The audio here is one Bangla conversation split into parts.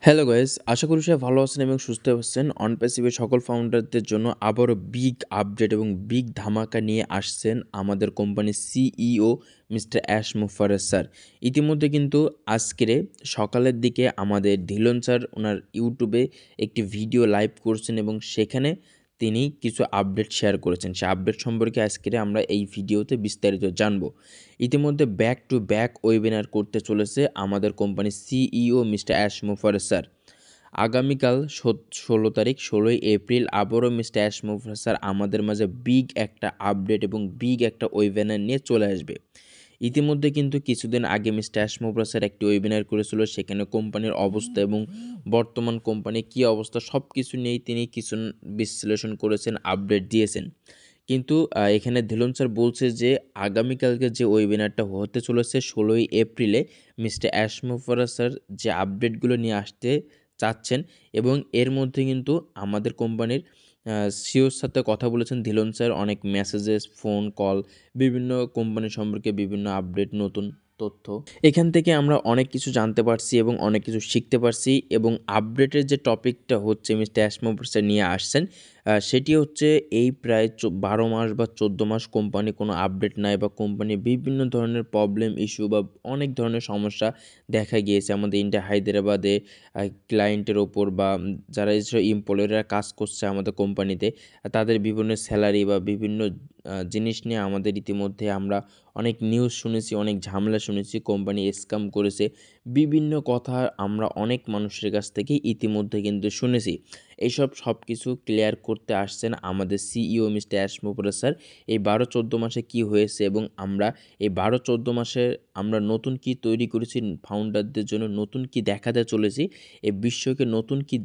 হ্যালো গাইস, আশা করি সবাই ভালো আছেন এবং সুস্থ আছেন। অনপ্যাসিভের সকল ফাউন্ডারদের জন্য আবারও বিগ আপডেট এবং বিগ ধামাকা নিয়ে আসছেন আমাদের কোম্পানির সিইও মিস্টার অ্যাশ মুফাররস স্যার। ইতিমধ্যে কিন্তু আজকের সকালের দিকে আমাদের ধিলন স্যার ওনার ইউটিউবে একটি ভিডিও লাইভ করছেন এবং সেখানে তিনি কিছু আপডেট শেয়ার করেছেন। সে আপডেট সম্পর্কে আজকের আমরা এই ভিডিওতে বিস্তারিত জানব। ইতিমধ্যে ব্যাক টু ব্যাক ওয়েবিনার করতে চলেছে আমাদের কোম্পানির সিইও মিস্টার অ্যাশ মুফাররস স্যার। আগামীকাল 16 এপ্রিল আবারও মিস্টার অ্যাশ মুফাররস স্যার আমাদের মাঝে বিগ একটা আপডেট এবং বিগ একটা ওয়েবিনার নিয়ে চলে আসবে। ইতিমধ্যে কিন্তু কিছুদিন আগে মিস্টার অ্যাশ মুফাররস স্যার একটি ওয়েবিনার করেছিল, সেখানে কোম্পানির অবস্থা এবং বর্তমান কোম্পানির কী অবস্থা সব কিছু নিয়েই তিনি কিছু বিশ্লেষণ করেছেন, আপডেট দিয়েছেন। কিন্তু এখানে ধিলন স্যার বলছে যে আগামীকালকে যে ওয়েবিনারটা হতে চলেছে 16 এপ্রিলে মিস্টার অ্যাশ মুফাররস স্যার যে আপডেটগুলো নিয়ে আসতে চাচ্ছেন এবং এর মধ্যে কিন্তু আমাদের কোম্পানির সিওর সাথে কথা বলেছেন ধিলন স্যার। অনেক মেসেজেস, ফোন কল, বিভিন্ন কোম্পানি সম্পর্কে বিভিন্ন আপডেট, নতুন তথ্য এখান থেকে আমরা অনেক কিছু জানতে পারছি এবং অনেক কিছু শিখতে পারছি। এবং আপডেটের যে টপিকটা হচ্ছে মিস্টার অ্যাশ মুফাররস স্যার নিয়ে আসছেন, সেটি হচ্ছে এই প্রায় 12 মাস বা 14 মাস কোম্পানি কোনো আপডেট নাই বা কোম্পানির বিভিন্ন ধরনের প্রবলেম, ইস্যু বা অনেক ধরনের সমস্যা দেখা গিয়েছে আমাদের ইন্ডিয়া হায়দ্রাবাদে ক্লায়েন্টের ওপর বা যারা এসব এমপ্লয়িরা কাজ করছে আমাদের কোম্পানিতে, তাদের বিভিন্ন স্যালারি বা বিভিন্ন জিনিস নিয়ে আমাদের ইতিমধ্যে আমরা অনেক নিউজ শুনেছি, অনেক ঝামেলা শুনেছি, কোম্পানি স্ক্যাম করেছে, বিভিন্ন কথা আমরা অনেক মানুষের কাছ থেকে ইতিমধ্যে কিন্তু শুনেছি। এইসব সব কিছু ক্লিয়ার করতে আসছেন আমাদের সিইও মিস্টার অ্যাশ মুফাররস স্যার। এই 12-14 মাসে কি হয়েছে এবং আমরা এই 12-14 মাসে আমরা নতুন কি তৈরি করেছি, ফাউন্ডারদের জন্য নতুন কি দেখাতে চলেছি, এই বিশ্বকে নতুন কি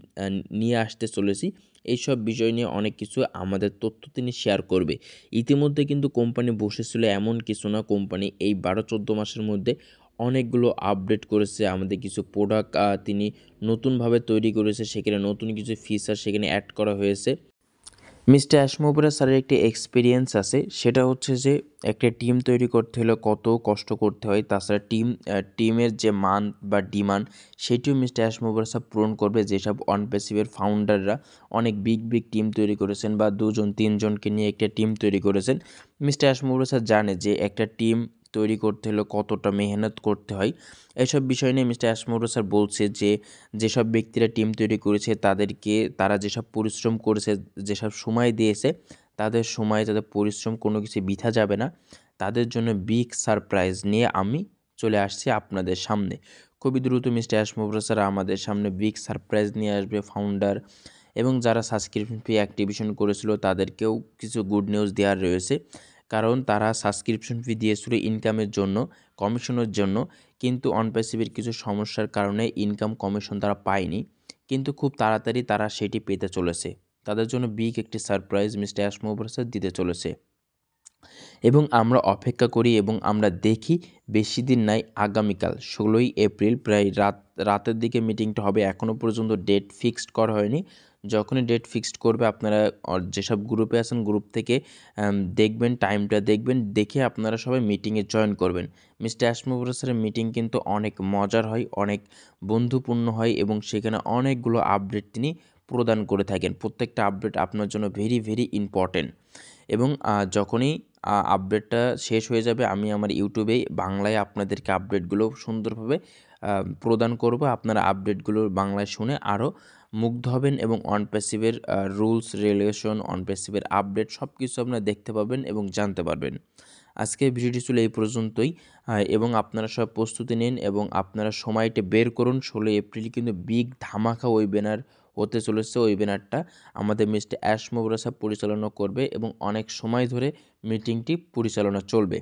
নিয়ে আসতে চলেছি, এইসব বিষয় নিয়ে অনেক কিছু আমাদের তথ্য তিনি শেয়ার করবে। ইতিমধ্যে কিন্তু কোম্পানি বসেছিল এমন কিছু না, কোম্পানি এই 12-14 মাসের মধ্যে অনেকগুলো আপডেট করেছে, আমাদের কিছু প্রোডাক্ট তিনি নতুনভাবে তৈরি করেছে, সেখানে নতুন কিছু ফিচার সেখানে অ্যাড করা হয়েছে। মিস্টার অ্যাশ মুফাররস স্যারের একটি এক্সপিরিয়েন্স আছে, সেটা হচ্ছে যে একটা টিম তৈরি করতে হলে কত কষ্ট করতে হয়, তাছাড়া টিমের যে মান বা ডিমান্ড সেটিও মিস্টার অ্যাশ মুফাররস স্যার পূরণ করবে। যেসব অনপ্যাসিভের ফাউন্ডাররা অনেক বিগ বিগ টিম তৈরি করেছেন বা 2-3 জনকে নিয়ে একটা টিম তৈরি করেছেন, মিস্টার অ্যাশ মুফাররস স্যার জানে যে একটা টিম তৈরি করতে হলে কতটা মেহনত করতে হয়। এসব বিষয় নিয়ে মিস্টার অ্যাশ মুফাররস স্যার বলছে যে যেসব ব্যক্তিরা টিম তৈরি করেছে তাদেরকে, তারা যেসব পরিশ্রম করেছে, যেসব সময় দিয়েছে, তাদের সময়, তাদের পরিশ্রম কোনো কিছু বৃথা যাবে না। তাদের জন্য বিগ সারপ্রাইজ নিয়ে আমি চলে আসছি আপনাদের সামনে। খুবই দ্রুত মিস্টার অ্যাশ মুফাররস স্যার আমাদের সামনে বিগ সারপ্রাইজ নিয়ে আসবে ফাউন্ডার এবং যারা সাবস্ক্রিপশন ফি অ্যাক্টিভেশন করেছিল তাদেরকেও কিছু গুড নিউজ দেওয়ার রয়েছে। কারণ তারা সাবস্ক্রিপশন ফি দিয়েছিল ইনকামের জন্য, কমিশনের জন্য, কিন্তু অনপ্যাসিভের কিছু সমস্যার কারণে ইনকাম কমিশন তারা পায়নি, কিন্তু খুব তাড়াতাড়ি তারা সেটি পেতে চলেছে। তাদের জন্য বিগ একটি সারপ্রাইজ মিস্টার অ্যাশ মুফাররস স্যার দিতে চলেছে এবং আমরা অপেক্ষা করি এবং আমরা দেখি। বেশি দিন নাই, আগামীকাল 16 এপ্রিল প্রায় রাতের দিকে মিটিংটা হবে। এখনও পর্যন্ত ডেট ফিক্সড করা হয়নি। যখনই ডেট ফিক্সড করবে আপনারা যেসব গ্রুপে আছেন গ্রুপ থেকে দেখবেন, টাইমটা দেখবেন, দেখে আপনারা সবাই মিটিংয়ে জয়েন করবেন। মিস্টার অ্যাশ মুফাররস স্যারের মিটিং কিন্তু অনেক মজার হয়, অনেক বন্ধুপূর্ণ হয় এবং সেখানে অনেকগুলো আপডেট তিনি প্রদান করে থাকেন। প্রত্যেকটা আপডেট আপনার জন্য ভেরি ভেরি ইম্পর্টেন্ট এবং যখনই আপডেটটা শেষ হয়ে যাবে আমি আমার ইউটিউবে বাংলায় আপনাদেরকে আপডেটগুলো সুন্দরভাবে প্রদান করব। আপনারা আপডেটগুলো বাংলায় শুনে আরও মুগ্ধ হবেন এবং অনপ্যাসিভের রুলস রেগুলেশন, অনপ্যাসিভের আপডেট সব কিছু আপনারা দেখতে পাবেন এবং জানতে পারবেন। আজকের ভিডিওটি ছিল এই পর্যন্তই এবং আপনারা সব প্রস্তুতি নিন এবং আপনারা সময়টা বের করুন। 16 এপ্রিল কিন্তু বিগ ধামাকা ওয়েবিনার হতে চলেছে। ওয়েবিনারটা আমাদের মিস্টার অ্যাশ মুফাররস স্যার পরিচালনা করবে এবং অনেক সময় ধরে মিটিংটি পরিচালনা চলবে।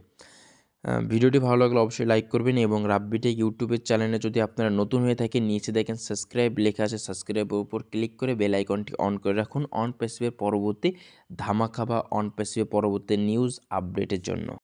ভিডিওটি ভালো লাগলে অবশ্যই লাইক করবেন এবং রাব্বিটেক ইউটিউবের চ্যানেলে যদি আপনারা নতুন হয়ে থাকেন, নিচে দেখেন সাবস্ক্রাইব লেখা আছে, সাবস্ক্রাইবের উপর ক্লিক করে বেল আইকনটি অন করে রাখুন অনপ্যাসিভের পরবর্তী ধামাকা বা অনপ্যাসিভের পরবর্তী নিউজ আপডেটের জন্য।